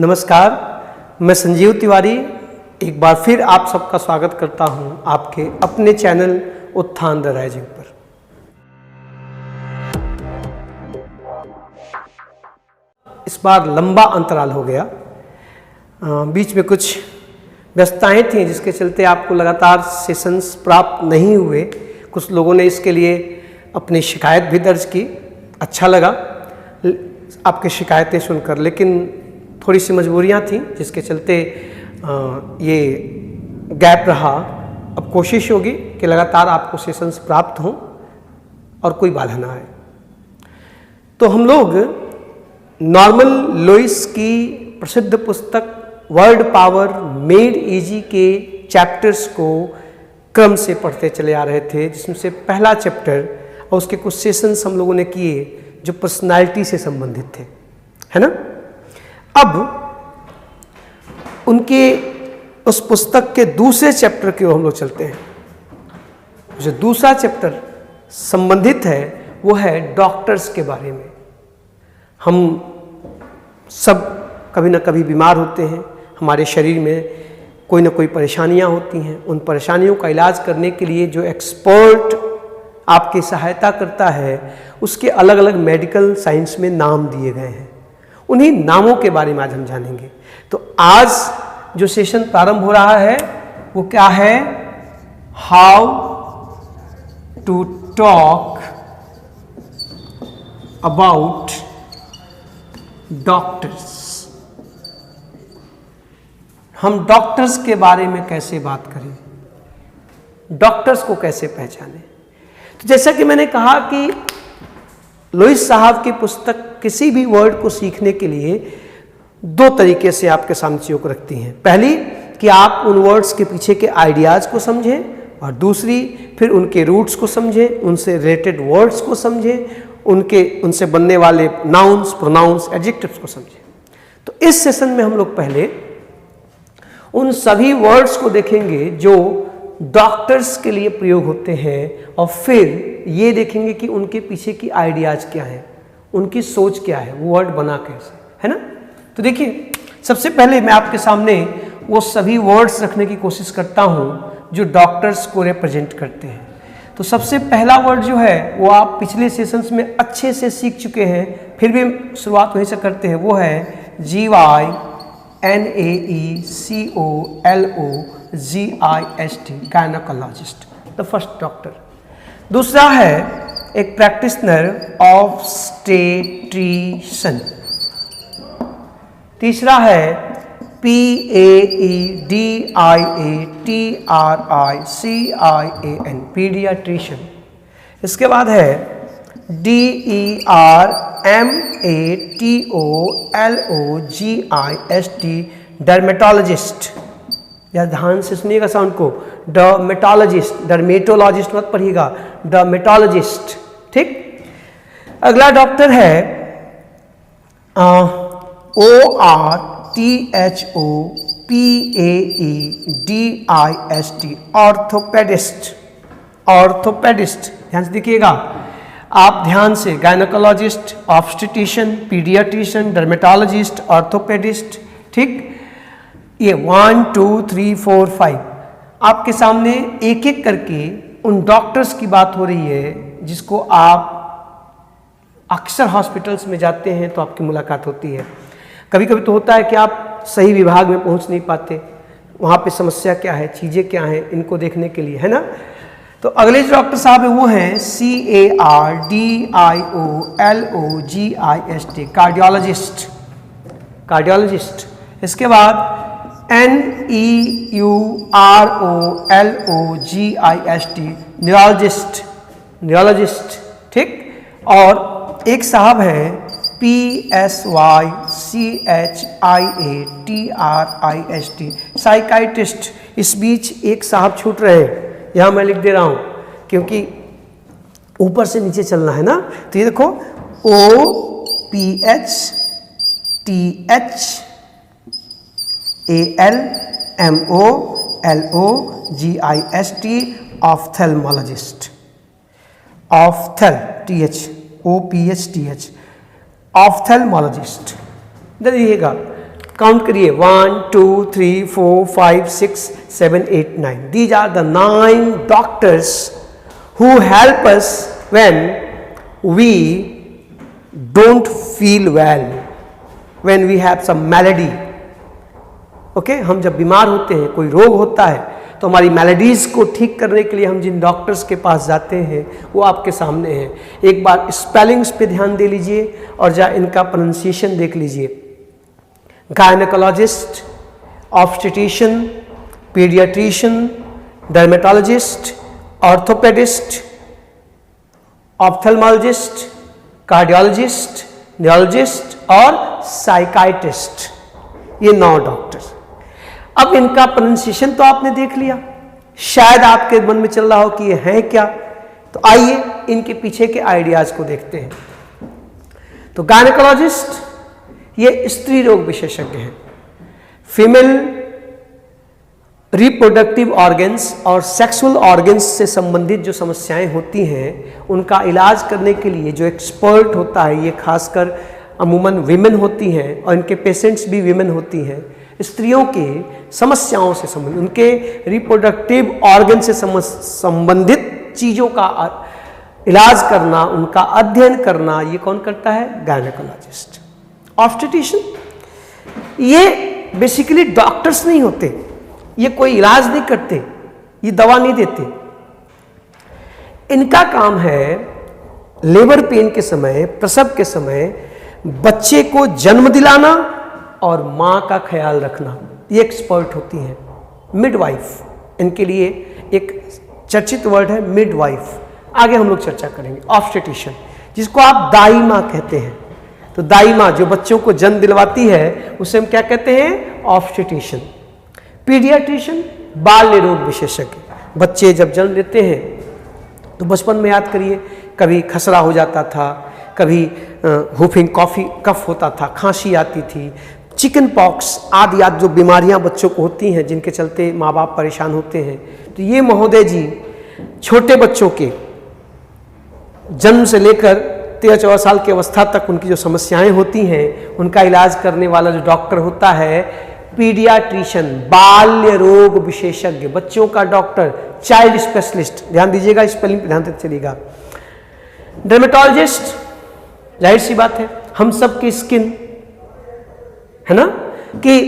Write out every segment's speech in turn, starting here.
नमस्कार, मैं संजीव तिवारी एक बार फिर आप सबका स्वागत करता हूं आपके अपने चैनल उत्थान द राइजिंग पर। इस बार लंबा अंतराल हो गया, बीच में कुछ व्यस्तताएं थीं जिसके चलते आपको लगातार सेशंस प्राप्त नहीं हुए। कुछ लोगों ने इसके लिए अपनी शिकायत भी दर्ज की, अच्छा लगा आपकी शिकायतें सुनकर, लेकिन थोड़ी सी मजबूरियां थीं जिसके चलते ये गैप रहा। अब कोशिश होगी कि लगातार आपको सेशंस प्राप्त हों और कोई बाधा ना आए। तो हम लोग नॉर्मन लुईस की प्रसिद्ध पुस्तक वर्ड पावर मेड इजी के चैप्टर्स को क्रम से पढ़ते चले आ रहे थे, जिसमें से पहला चैप्टर और उसके कुछ सेशंस हम लोगों ने किए जो पर्सनालिटी से संबंधित थे, है ना। अब उनके उस पुस्तक के दूसरे चैप्टर की ओर हम लोग चलते हैं। जो दूसरा चैप्टर संबंधित है वो है डॉक्टर्स के बारे में। हम सब कभी ना कभी बीमार होते हैं, हमारे शरीर में कोई ना कोई परेशानियां होती हैं। उन परेशानियों का इलाज करने के लिए जो एक्सपर्ट आपकी सहायता करता है उसके अलग अलग मेडिकल साइंस में नाम दिए गए हैं। उन्हीं नामों के बारे में आज हम जानेंगे। तो आज जो सेशन प्रारंभ हो रहा है वो क्या है? How to talk about doctors. हम डॉक्टर्स के बारे में कैसे बात करें, डॉक्टर्स को कैसे पहचानें। तो जैसा कि मैंने कहा कि लुईस साहब की पुस्तक किसी भी वर्ड को सीखने के लिए दो तरीके से आपके सामने चीज़ों को रखती हैं। पहली कि आप उन वर्ड्स के पीछे के आइडियाज़ को समझें, और दूसरी फिर उनके रूट्स को समझें, उनसे रिलेटेड वर्ड्स को समझें, उनसे बनने वाले नाउन्स, प्रोनाउंस, एडजेक्टिव्स को समझें। तो इस सेशन में हम लोग पहले उन सभी वर्ड्स को देखेंगे जो डॉक्टर्स के लिए प्रयोग होते हैं, और फिर ये देखेंगे कि उनके पीछे की आइडियाज़ क्या है, उनकी सोच क्या है, वो वर्ड बना कैसे, है ना। तो देखिए, सबसे पहले मैं आपके सामने वो सभी वर्ड्स रखने की कोशिश करता हूँ जो डॉक्टर्स को रिप्रेजेंट करते हैं। तो सबसे पहला वर्ड जो है वो आप पिछले सेशंस में अच्छे से सीख चुके हैं, फिर भी शुरुआत वहीं से करते हैं। वो है GYNAECOLOGIST, gynaecologist, the first doctor. दूसरा है एक प्रैक्टिशनर ऑब्स्टेट्रिशियन। तीसरा है PAEDIATRICIAN, पीडियाट्रिशियन। इसके बाद है DERMATOLOGIST, डर्मेटोलॉजिस्ट। या ध्यान से सुनिएगा साउंड को, डर्मेटोलॉजिस्ट, डर्मेटोलॉजिस्ट मत पढ़िएगा, डर्मेटोलॉजिस्ट, ठीक। अगला डॉक्टर है ORTHOPAEDIST, ऑर्थोपेडिस्ट। ऑर्थोपेडिस्ट, ध्यान से देखिएगा आप, ध्यान से, gynaecologist, obstetrician, paediatrician, dermatologist, orthopaedist, ठीक। ये 1 2 3 4 5 आपके सामने एक एक करके उन डॉक्टर्स की बात हो रही है जिसको आप अक्सर हॉस्पिटल्स में जाते हैं तो आपकी मुलाकात होती है। कभी कभी तो होता है कि आप सही विभाग में पहुंच नहीं पाते, वहाँ पे समस्या क्या है, चीज़ें क्या हैं, इनको देखने के लिए, है ना। तो अगले जो डॉक्टर साहब हैं वो हैं CARDIOLOGIST, कार्डियोलॉजिस्ट। कार्डियोलॉजिस्ट। इसके बाद NEUROLOGIST, न्यूरोलॉजिस्ट। न्यूरोलॉजिस्ट, ठीक। और एक साहब है PSYCHIATRIST, साइकाइट्रिस्ट। इस बीच एक साहब छूट रहे हैं, यहाँ मैं लिख दे रहा हूँ क्योंकि ऊपर से नीचे चलना है ना। तो ये देखो OPHTHALMOLOGIST, ऑफ्थेल्मोलॉजिस्ट। ऑफ्थेल, THOPHTH, ophthalmologist. देखिएगा काउंट करिए 1 2 3 4 5 6 7 8 9. These are the 9 doctors who help us when we don't feel well, when we have some malady. Okay हम जब बीमार होते हैं, कोई रोग होता है, तो हमारी मैलेडीज को ठीक करने के लिए हम जिन डॉक्टर्स के पास जाते हैं वो आपके सामने हैं. एक बार स्पेलिंग्स पे ध्यान दे लीजिए और जा इनका प्रोनाउंसिएशन देख लीजिए. Gynaecologist, obstetrician, paediatrician, dermatologist, orthopaedist, ophthalmologist, cardiologist, neurologist और साइकाइट्रिस्ट. ये 9 डॉक्टर्स. अब इनका प्रोनाउंसिएशन तो आपने देख लिया, शायद आपके मन में चल रहा हो कि ये हैं क्या. तो आइए इनके पीछे के आइडियाज को देखते हैं. तो गायनेकोलॉजिस्ट ये स्त्री रोग विशेषज्ञ हैं. फीमेल रिप्रोडक्टिव ऑर्गन्स और सेक्सुअल ऑर्गन्स से संबंधित जो समस्याएं होती हैं उनका इलाज करने के लिए जो एक्सपर्ट होता है, ये खासकर अमूमन विमेन होती हैं और इनके पेशेंट्स भी विमेन होती हैं. स्त्रियों के समस्याओं से संबंधित, उनके रिप्रोडक्टिव ऑर्गन से संबंधित चीज़ों का इलाज करना, उनका अध्ययन करना, ये कौन करता है? गायनेकोलॉजिस्ट. ऑब्स्टेट्रिशियन ये बेसिकली डॉक्टर्स नहीं होते, ये कोई इलाज नहीं करते, ये दवा नहीं देते. इनका काम है लेबर पेन के समय, प्रसव के समय बच्चे को जन्म दिलाना और माँ का ख्याल रखना. ये एक्सपर्ट होती हैं. मिडवाइफ इनके लिए एक चर्चित वर्ड है, मिडवाइफ. आगे हम लोग चर्चा करेंगे. ऑब्स्टेट्रिशियन जिसको आप दाई माँ कहते हैं. तो दाई माँ जो बच्चों को जन्म दिलवाती है उसे हम क्या कहते हैं? ऑब्स्टेट्रिशियन. पीडियाट्रिशियन बाल्य रोग विशेषज्ञ. बच्चे जब जन्म लेते हैं तो बचपन में याद करिए, कभी खसरा हो जाता था, कभी हुफिंग कफ होता था, खांसी आती थी, चिकन पॉक्स आदि जो बीमारियां बच्चों को होती हैं जिनके चलते माँ बाप परेशान होते हैं. तो ये महोदय जी छोटे बच्चों के जन्म से लेकर 13-14 साल की अवस्था तक उनकी जो समस्याएं होती हैं उनका इलाज करने वाला जो डॉक्टर होता है पीडियाट्रिशियन, बाल्य रोग विशेषज्ञ, बच्चों का डॉक्टर, चाइल्ड स्पेशलिस्ट. ध्यान दीजिएगा, स्पेलिंग पे ध्यान देते चलिएगा. डर्मेटोलॉजिस्ट जाहिर सी बात है, हम सब की स्किन है ना, कि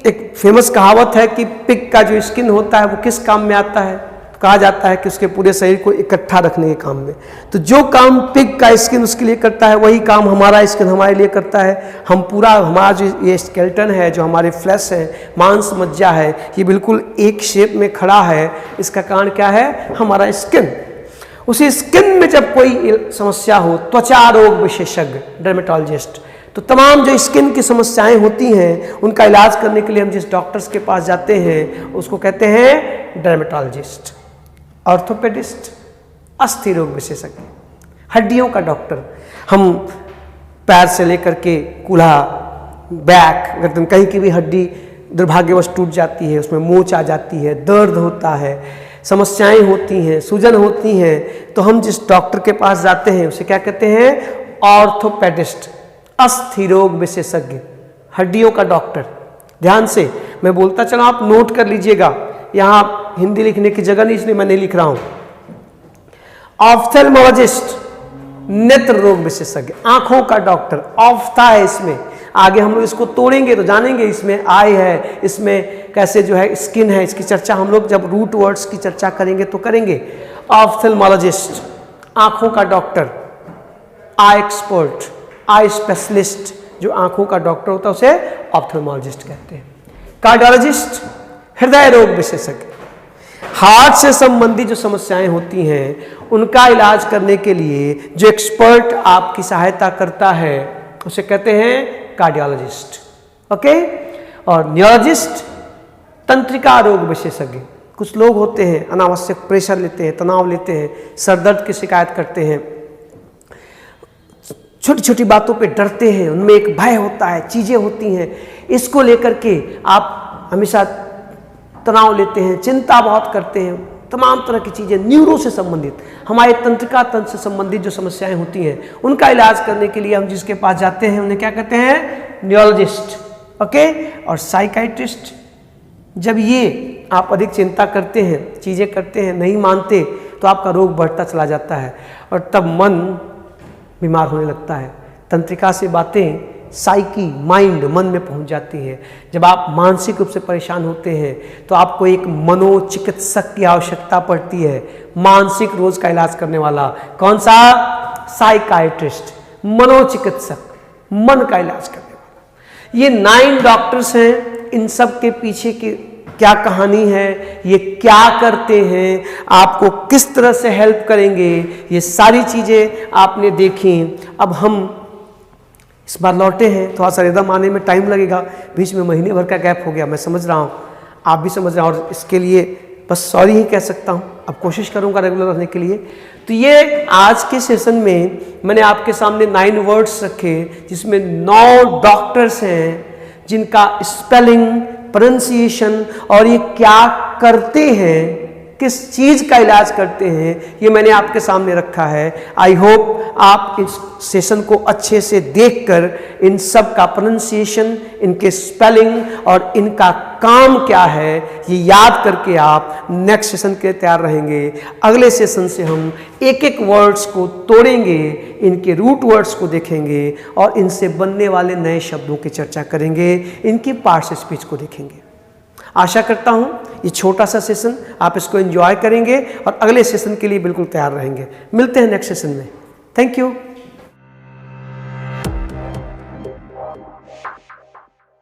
एक फेमस कहावत है कि पिग का जो स्किन होता है वो किस काम में आता है? तो कहा जाता है कि उसके पूरे शरीर को इकट्ठा रखने के काम में. तो जो काम पिग का स्किन उसके लिए करता है वही काम हमारा स्किन हमारे लिए करता है. हम पूरा हमारा जो ये स्केलेटन है, जो हमारे फ्लैश है, मांस मज्जा है, ये बिल्कुल एक शेप में खड़ा है. इसका कारण क्या है? हमारा स्किन. उसी स्किन में जब कोई समस्या हो, त्वचा रोग विशेषज्ञ डर्मेटोलॉजिस्ट, तो तमाम जो स्किन की समस्याएं होती हैं उनका इलाज करने के लिए हम जिस डॉक्टर्स के पास जाते हैं उसको कहते हैं डर्मेटोलॉजिस्ट. ऑर्थोपेडिस्ट अस्थि रोग विशेषज्ञ, हड्डियों का डॉक्टर. हम पैर से लेकर के कूल्हा, बैक, गर्दन, कहीं की भी हड्डी दुर्भाग्यवश टूट जाती है, उसमें मोच आ जाती है, दर्द होता है, समस्याएं होती हैं, सूजन होती हैं, तो हम जिस डॉक्टर के पास जाते हैं उसे क्या कहते हैं? ऑर्थोपेडिस्ट, अस्थि रोग विशेषज्ञ, हड्डियों का डॉक्टर. ध्यान से मैं बोलता चला, आप नोट कर लीजिएगा. यहाँ हिंदी लिखने की जगह नहीं, इसलिए मैं नहीं लिख रहा हूं. ऑप्थेल्मोलॉजिस्ट नेत्र रोग विशेषज्ञ, आंखों का डॉक्टर. ऑफ्था है इसमें, आगे हम लोग इसको तोड़ेंगे तो जानेंगे इसमें आई है, इसमें कैसे जो है स्किन है, इसकी चर्चा हम लोग जब रूट वर्ड्स की चर्चा करेंगे तो करेंगे. ऑप्थेल्मोलॉजिस्ट आंखों का डॉक्टर, आई एक्सपर्ट, आई स्पेशलिस्ट, जो आंखों का डॉक्टर होता है उसे ऑप्थेल्मोलॉजिस्ट कहते हैं. कार्डियोलॉजिस्ट हृदय रोग विशेषज्ञ, हार्ट से संबंधित जो समस्याएं होती हैं उनका इलाज करने के लिए जो एक्सपर्ट आपकी सहायता करता है उसे कहते हैं कार्डियोलॉजिस्ट. ओके. और न्यूरोलॉजिस्ट तंत्रिका रोग विशेषज्ञ. कुछ लोग होते हैं अनावश्यक प्रेशर लेते हैं, तनाव लेते हैं, सर दर्द की शिकायत करते हैं, छोटी छोटी बातों पे डरते हैं, उनमें एक भय होता है, चीज़ें होती हैं, इसको लेकर के आप हमेशा तनाव लेते हैं, चिंता बहुत करते हैं, तमाम तरह की चीज़ें न्यूरो से संबंधित, हमारे तंत्रिका तंत्र से संबंधित जो समस्याएं होती हैं उनका इलाज करने के लिए हम जिसके पास जाते हैं उन्हें क्या कहते हैं? न्यूरोलॉजिस्ट. ओके। और साइकाइट्रिस्ट, जब ये आप अधिक चिंता करते हैं, चीज़ें करते हैं, नहीं मानते, तो आपका रोग बढ़ता चला जाता है और तब मन बीमार होने लगता है। तंत्रिका से बातें साइकी, माइंड, मन में पहुंच जाती है। जब आप मानसिक रूप से परेशान होते हैं तो आपको एक मनोचिकित्सक की आवश्यकता पड़ती है, मानसिक रोग का इलाज करने वाला। कौन सा? साइकाइट्रिस्ट, मनोचिकित्सक, मन का इलाज करने वाला। ये 9 डॉक्टर्स हैं। इन सब के पीछे की क्या कहानी है, ये क्या करते हैं, आपको किस तरह से हेल्प करेंगे, ये सारी चीज़ें आपने देखी। अब हम इस बार लौटे हैं, थोड़ा सा रिदम आने में टाइम लगेगा, बीच में महीने भर का गैप हो गया, मैं समझ रहा हूँ, आप भी समझ रहे हैं, और इसके लिए बस सॉरी ही कह सकता हूँ। अब कोशिश करूँगा रेगुलर रहने के लिए। तो ये आज के सेशन में मैंने आपके सामने 9 वर्ड्स रखे, जिसमें 9 डॉक्टर्स हैं जिनका स्पेलिंग, प्रोनाउंसिएशन और ये क्या करते हैं, किस चीज़ का इलाज करते हैं, ये मैंने आपके सामने रखा है। आई होप आप इस सेशन को अच्छे से देखकर इन सब का प्रोनाउंसिएशन, इनके स्पेलिंग और इनका काम क्या है, ये याद करके आप नेक्स्ट सेशन के लिए तैयार रहेंगे। अगले सेशन से हम एक एक वर्ड्स को तोड़ेंगे, इनके रूट वर्ड्स को देखेंगे और इनसे बनने वाले नए शब्दों की चर्चा करेंगे, इनकी पार्ट्स स्पीच को देखेंगे। आशा करता हूँ ये छोटा सा सेशन आप इसको एंजॉय करेंगे और अगले सेशन के लिए बिल्कुल तैयार रहेंगे। मिलते हैं नेक्स्ट सेशन में। Thank you.